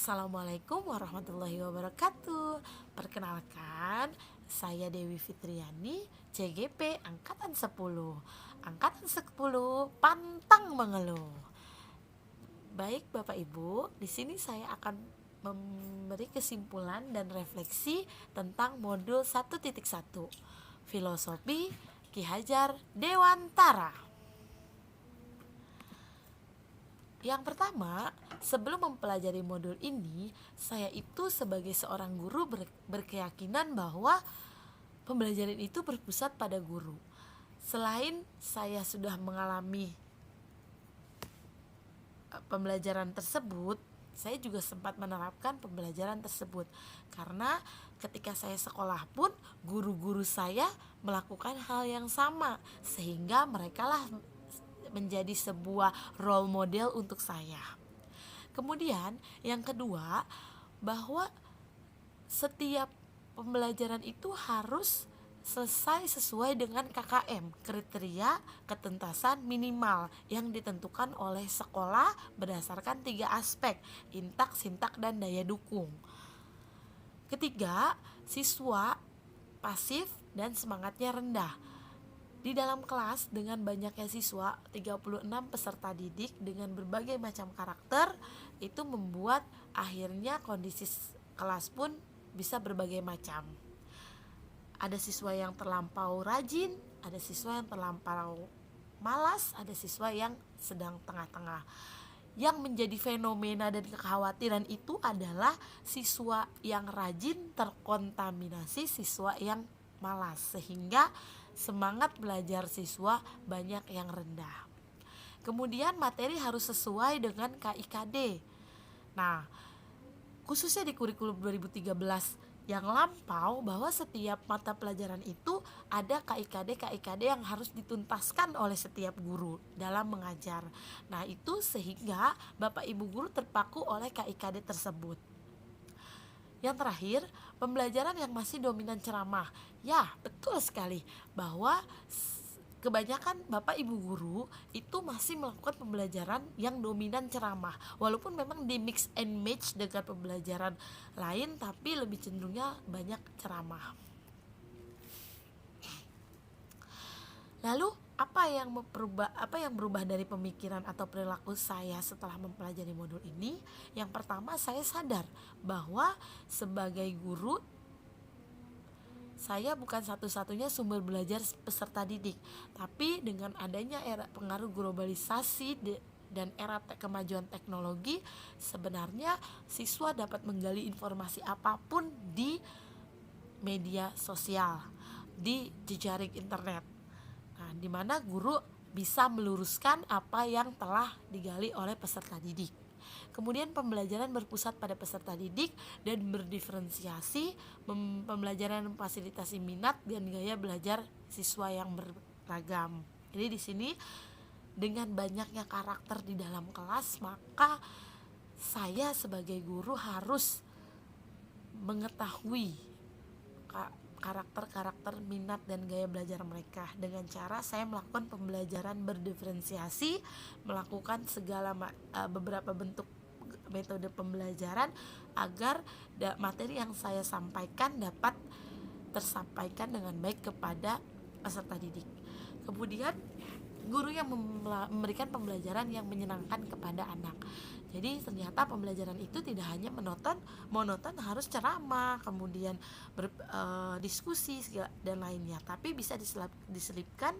Assalamualaikum warahmatullahi wabarakatuh. Perkenalkan, saya Dewi Fitriani, CGP Angkatan 10. Angkatan 10 pantang mengeluh. Baik Bapak Ibu, di sini saya akan memberi kesimpulan dan refleksi tentang modul 1.1 Filosofi Ki Hajar Dewantara. Yang pertama, sebelum mempelajari modul ini, saya itu sebagai seorang guru berkeyakinan bahwa pembelajaran itu berpusat pada guru. Selain saya sudah mengalami pembelajaran tersebut, saya juga sempat menerapkan pembelajaran tersebut. Karena ketika saya sekolah pun, guru-guru saya melakukan hal yang sama, sehingga merekalah menjadi sebuah role model untuk saya. Kemudian yang kedua, bahwa setiap pembelajaran itu harus selesai sesuai dengan KKM, kriteria ketuntasan minimal yang ditentukan oleh sekolah berdasarkan 3 aspek, intak, sintak, dan daya dukung. Ketiga, siswa pasif dan semangatnya rendah. Di dalam kelas dengan banyaknya siswa, 36 peserta didik dengan berbagai macam karakter, itu membuat akhirnya kondisi kelas pun bisa berbagai macam. Ada siswa yang terlampau rajin, ada siswa yang terlampau malas, ada siswa yang sedang tengah-tengah. Yang menjadi fenomena dan kekhawatiran itu adalah siswa yang rajin terkontaminasi siswa yang malas, sehingga semangat belajar siswa banyak yang rendah. Kemudian materi harus sesuai dengan KIKD. Nah, khususnya di kurikulum 2013 yang lampau, bahwa setiap mata pelajaran itu ada KIKD yang harus dituntaskan oleh setiap guru dalam mengajar. Nah, itu sehingga Bapak Ibu guru terpaku oleh KIKD tersebut. Yang terakhir, pembelajaran yang masih dominan ceramah. Ya, betul sekali bahwa kebanyakan Bapak Ibu guru itu masih melakukan pembelajaran yang dominan ceramah. Walaupun memang di mix and match dengan pembelajaran lain, tapi lebih cenderungnya banyak ceramah. Lalu apa yang berubah dari pemikiran atau perilaku saya setelah mempelajari modul ini? Yang pertama, saya sadar bahwa sebagai guru saya bukan satu-satunya sumber belajar peserta didik, tapi dengan adanya era pengaruh globalisasi dan era kemajuan teknologi, sebenarnya siswa dapat menggali informasi apapun di media sosial, di jejaring internet. Nah, di mana guru bisa meluruskan apa yang telah digali oleh peserta didik. Kemudian pembelajaran berpusat pada peserta didik dan berdiferensiasi, pembelajaran memfasilitasi minat dan gaya belajar siswa yang beragam. Jadi di sini dengan banyaknya karakter di dalam kelas, maka saya sebagai guru harus mengetahui karakter-karakter minat dan gaya belajar mereka. Dengan cara saya melakukan pembelajaran berdiferensiasi, melakukan beberapa bentuk metode pembelajaran agar materi yang saya sampaikan dapat tersampaikan dengan baik kepada peserta didik. Kemudian guru yang memberikan pembelajaran yang menyenangkan kepada anak. Jadi ternyata pembelajaran itu tidak hanya monoton harus ceramah, kemudian diskusi dan lainnya, tapi bisa diselipkan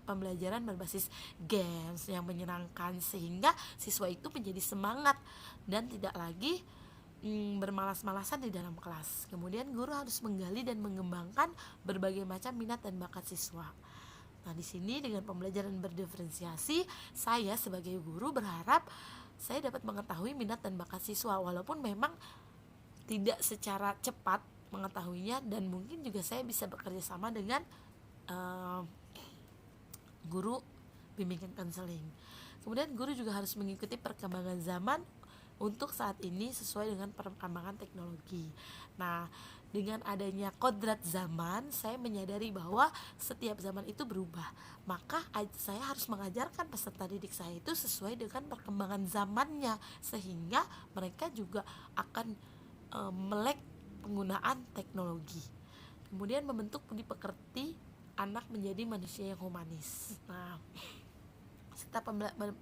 pembelajaran berbasis games yang menyenangkan, sehingga siswa itu menjadi semangat dan tidak lagi bermalas-malasan di dalam kelas. Kemudian guru harus menggali dan mengembangkan berbagai macam minat dan bakat siswa. Nah, di sini dengan pembelajaran berdiferensiasi, saya sebagai guru berharap saya dapat mengetahui minat dan bakat siswa, walaupun memang tidak secara cepat mengetahuinya, dan mungkin juga saya bisa bekerja sama dengan guru bimbingan konseling. Kemudian guru juga harus mengikuti perkembangan zaman untuk saat ini sesuai dengan perkembangan teknologi. Nah, dengan adanya kodrat zaman, saya menyadari bahwa setiap zaman itu berubah. Maka saya harus mengajarkan peserta didik saya itu sesuai dengan perkembangan zamannya, sehingga mereka juga akan melek penggunaan teknologi. Kemudian membentuk budi pekerti anak menjadi manusia yang humanis. Nah, serta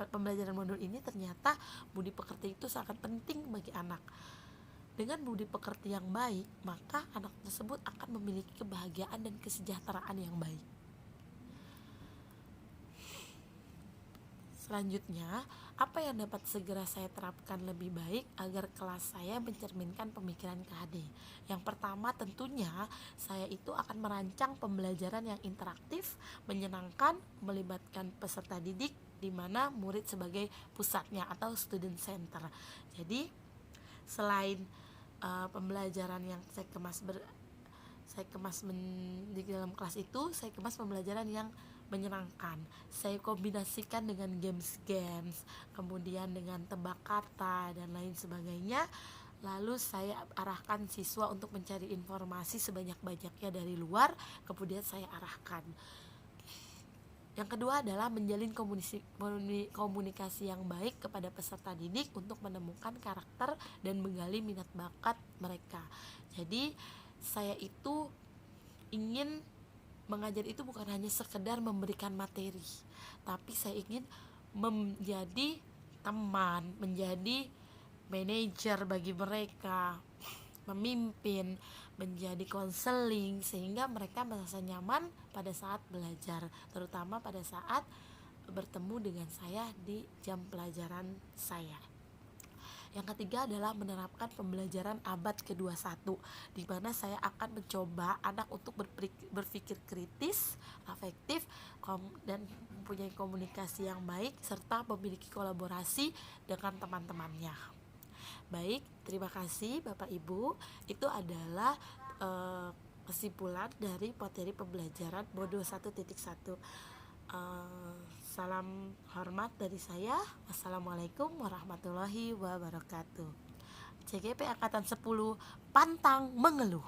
pembelajaran modul ini ternyata budi pekerti itu sangat penting bagi anak. Dengan budi pekerti yang baik, maka anak tersebut akan memiliki kebahagiaan dan kesejahteraan yang baik. Selanjutnya, apa yang dapat segera saya terapkan lebih baik agar kelas saya mencerminkan pemikiran KHD? Yang pertama, tentunya saya itu akan merancang pembelajaran yang interaktif, menyenangkan, melibatkan peserta didik, di mana murid sebagai pusatnya atau student center. Jadi, selain pembelajaran yang saya kemas di dalam kelas itu, saya kemas pembelajaran yang menyenangkan. Saya kombinasikan dengan games, kemudian dengan tebak kata dan lain sebagainya. Lalu saya arahkan siswa untuk mencari informasi sebanyak-banyaknya dari luar, kemudian saya arahkan. Yang kedua adalah menjalin komunikasi yang baik kepada peserta didik untuk menemukan karakter dan menggali minat bakat mereka. Jadi saya itu ingin mengajar itu bukan hanya sekedar memberikan materi, tapi saya ingin menjadi teman, menjadi manajer bagi mereka, memimpin, menjadi konseling, sehingga mereka merasa nyaman pada saat belajar, terutama pada saat bertemu dengan saya di jam pelajaran saya. Yang ketiga adalah menerapkan pembelajaran abad ke-21, di mana saya akan mencoba anak untuk berpikir kritis, afektif, dan mempunyai komunikasi yang baik, serta memiliki kolaborasi dengan teman-temannya. Baik, terima kasih Bapak Ibu. Itu adalah kesimpulan dari materi pembelajaran modul 1.1. Salam hormat dari saya. Wassalamualaikum warahmatullahi wabarakatuh. CGP Angkatan 10 pantang mengeluh.